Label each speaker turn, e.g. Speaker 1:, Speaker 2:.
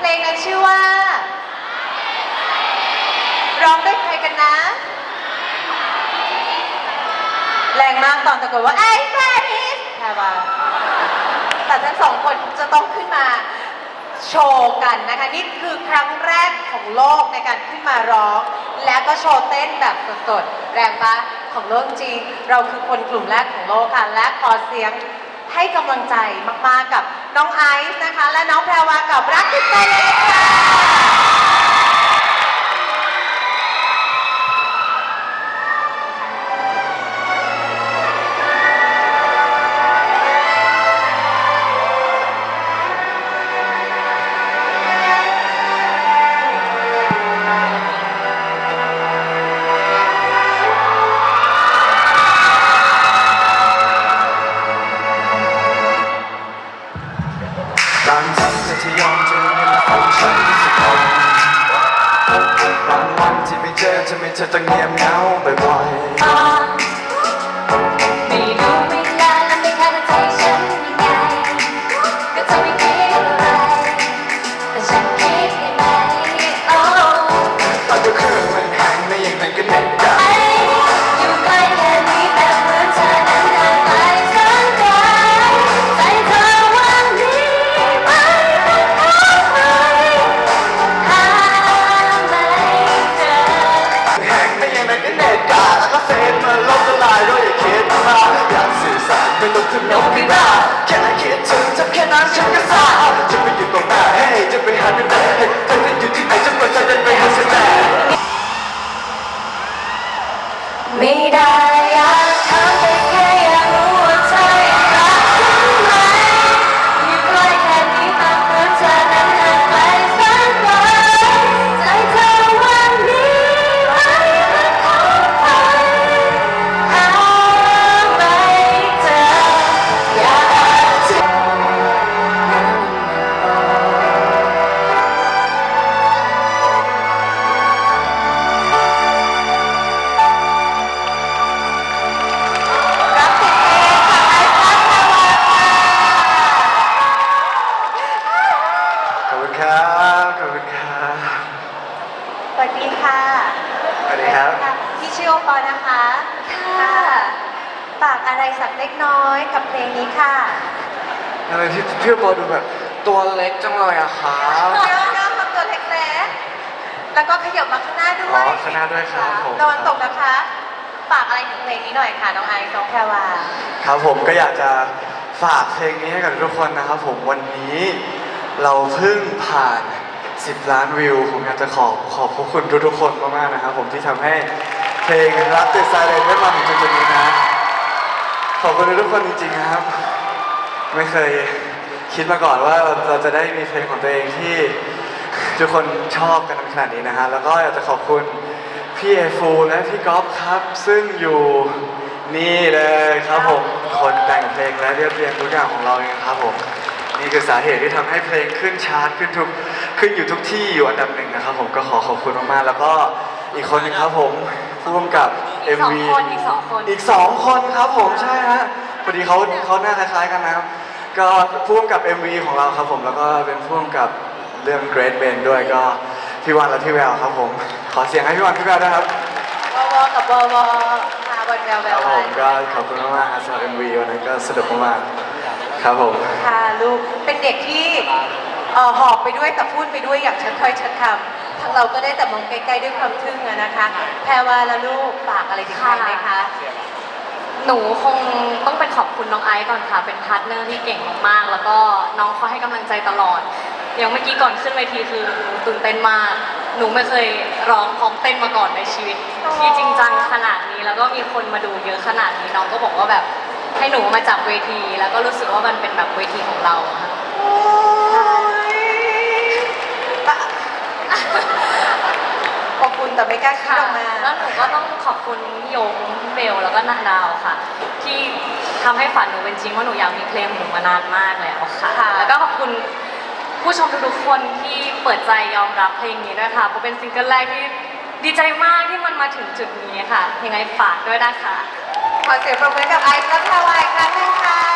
Speaker 1: ลงนั้นชื่อว่าร้องด้วยใครกันนะ แรงมากตอนตะโกนว่าไอ้แฟริสแพรวาแต่ทั้งสองคนจะต้องขึ้นมาโชว์กันนะคะนี่คือครั้งแรกของโลกในการขึ้นมาร้องและก็โชว์เต้นแบบสดๆแรงปะของโลกจริงเราคือคนกลุ่มแรกของโลกค่ะและขอเสียงให้กำลังใจมากๆกับน้องไอซ์นะคะและน้องแพรวากับรักติดใจเลยค่ะ
Speaker 2: บางทีจะที่ยอมเจอในละครฉันสักคนบางวันที่ไม่เจอจะไม่เธอต้องเงียบเหงาบ่อย
Speaker 3: ไม่รู้ไม่ลาและไม่คาดใจฉันยังไงก็เธอไม่คิดอะไรแต่ฉันคิดได้ไหมโอ้
Speaker 2: ๆตอนเธอเครื่องมันแห้งไม่อย่างนั้นก็เน็ตได้
Speaker 3: อยู่ใกล้แค่นี้แต่เหมือนเธอนั้นห่างไกลสักไกลใจเธอวันนี้ไม่เป็นของใครหาไม่เจอ
Speaker 2: แห้งไม่อย่างนั้นก็เน็ตได้แล้วก็เซฟมาลบละลายด้วยคิดมาอยากสื่อสารไม่ต้องถึงนกพิราบแค่คิดถึงจะแค่นั้นฉันก็ทราบจะไปอยู่ตรงหน้าเฮ้จะไปหาที่ไหนเธอจะอยู่ที่ไหนจะเปิดใจจะไปหาเสียแต่
Speaker 3: ไม่ได้อยากถามแต่แค่อยากรู้ว่าเธอยังรักฉันไหมอยู่ใกล้แค่นี้แต่เหมือนเธอนั้นห่างไกลสักไกลใจเธอวันนี้ไม่เป็นของใครหาไม่เจออยากจะ
Speaker 1: รับติดเพลงค่ะไอซ์รักแพรวาค่ะ
Speaker 2: ขอบคุณครับขอบคุณครับ
Speaker 1: สวัสดีค่ะ
Speaker 2: สวัสดีครับ
Speaker 1: พี่ชื่อโอปอนะคะค่ะฝากอะไรสักเล็กน้อยกับเพลงนี้ค่ะ
Speaker 2: อะไรที่พี่บอลดูแบบตัวเล็กจังเลยอะครับ
Speaker 1: เดี๋ยวทำตัวเล็กๆแล้วก็ขยับมาข้างหน้าด้
Speaker 2: อ๋
Speaker 1: ว
Speaker 2: อย ข้างหน้าด้วยครับผม
Speaker 1: ตะวันตกนะคะ ฝากอะไรถึงเพลงนี้หน่อยค่ะน้องไอซ์น้องแพรวา
Speaker 2: ครับผมก็อยากจะฝากเพลงนี้ให้กับทุกคนนะครับผมวันนี้เราเพิ่งผ่าน 10 ล้านวิวผมอยากจะขอบพระคุณทุกๆคนมากๆนะครับผมที่ทำให้เพลงรักติดไซเรนได้มาถึงจุดนี้นะขอบคุณทุกคนจริงๆนะครับไม่เคยคิดมาก่อนว่าเราจะได้มีเพลงของตัวเองที่ทุกคนชอบกันขนาดนี้นะฮะแล้วก็อยากจะขอบคุณพี่เอฟูและพี่ก๊อฟครับซึ่งอยู่นี่เลยครับผมคนแต่งเพลงและเรียบเรียงทุกอย่างของเราเองครับผมนี่คือสาเหตุที่ทำให้เพลงขึ้นชาร์ตขึ้นอยู่ทุกที่อยู่อันดับหนึ่งนะครับผมก็ขอบคุณมากๆแล้วก็อีกคนนึงครับผมร่วมกับ MV
Speaker 3: อีกสองคน
Speaker 2: อีกสองคนครับผมใช่ฮะพอดีเขาหน้าคล้ายๆกันนะครับก็พ่วงกับ MV ของเราครับผมแล้วก็เป็นพ่วงกับเรื่อง Great Ben ด้วยก็พี่วันและพี่แววครับผมขอเสียงให้พี่วันพี่แววด้วยครับ
Speaker 1: วกับวค่ะวันแววแว
Speaker 2: คว รับผมก็ขอบคุณมากๆครับสำหรับ MV วันนั้นก็สนุกมากๆครับผม
Speaker 1: ค่ะลูกเป็นเด็กที่หอบไปด้วยแต่พูดไปด้วยอย่างชัดถ้อยชัดคำทางเราก็ได้แต่มองใกล้ๆด้วยความทึ่งอะนะคะ แพรวาและลูกฝากอะไรถึงใครไหมคะ
Speaker 3: หนูคงต้องเป็นขอบคุณน้องไอซ์ก่อนค่ะ เป็นพาร์ทเนอร์ที่เก่งมากๆ แล้วก็น้องเขาให้กำลังใจตลอด อย่างเมื่อกี้ก่อนขึ้นเวทีคือหนูตื่นเต้นมาก หนูไม่เคยร้องพร้อมเต้นมาก่อนในชีวิต ที่จริงจังขนาดนี้ แล้วก็มีคนมาดูเยอะขนาดนี้ น้องก็บอกว่าแบบให้หนูมาจับเวที แล้วก็รู้สึกว่ามันเป็นแบบเวทีของเราอะค่ะ
Speaker 1: โอ้ยขอบคุณแต่ไม่กล้าคิดออกมา
Speaker 3: แล้วหนูก็ต้องขอบคุณพี่ยงพี่เบลแล้วก็นาดาวค่ะ ที่ทำให้ฝันหนูเป็นจริงว่าหนูอยากมีเพลงของหนูมานานมากแล้วค่ะ
Speaker 1: ค่ะ
Speaker 3: แล้วก็ขอบคุณผู้ชมทุกๆคนที่เปิดใจยอมรับเพลงนี้ด้วยค่ะเพราะเป็นซิงเกิลแรกที่ดีใจมากที่มันมาถึงจุดนี้ค่ะยังไงฝากด้วยนะคะ
Speaker 1: ขอเสียงปรบมือกับไอซ์และแพรวาอีกครั้งหนึงค่ะ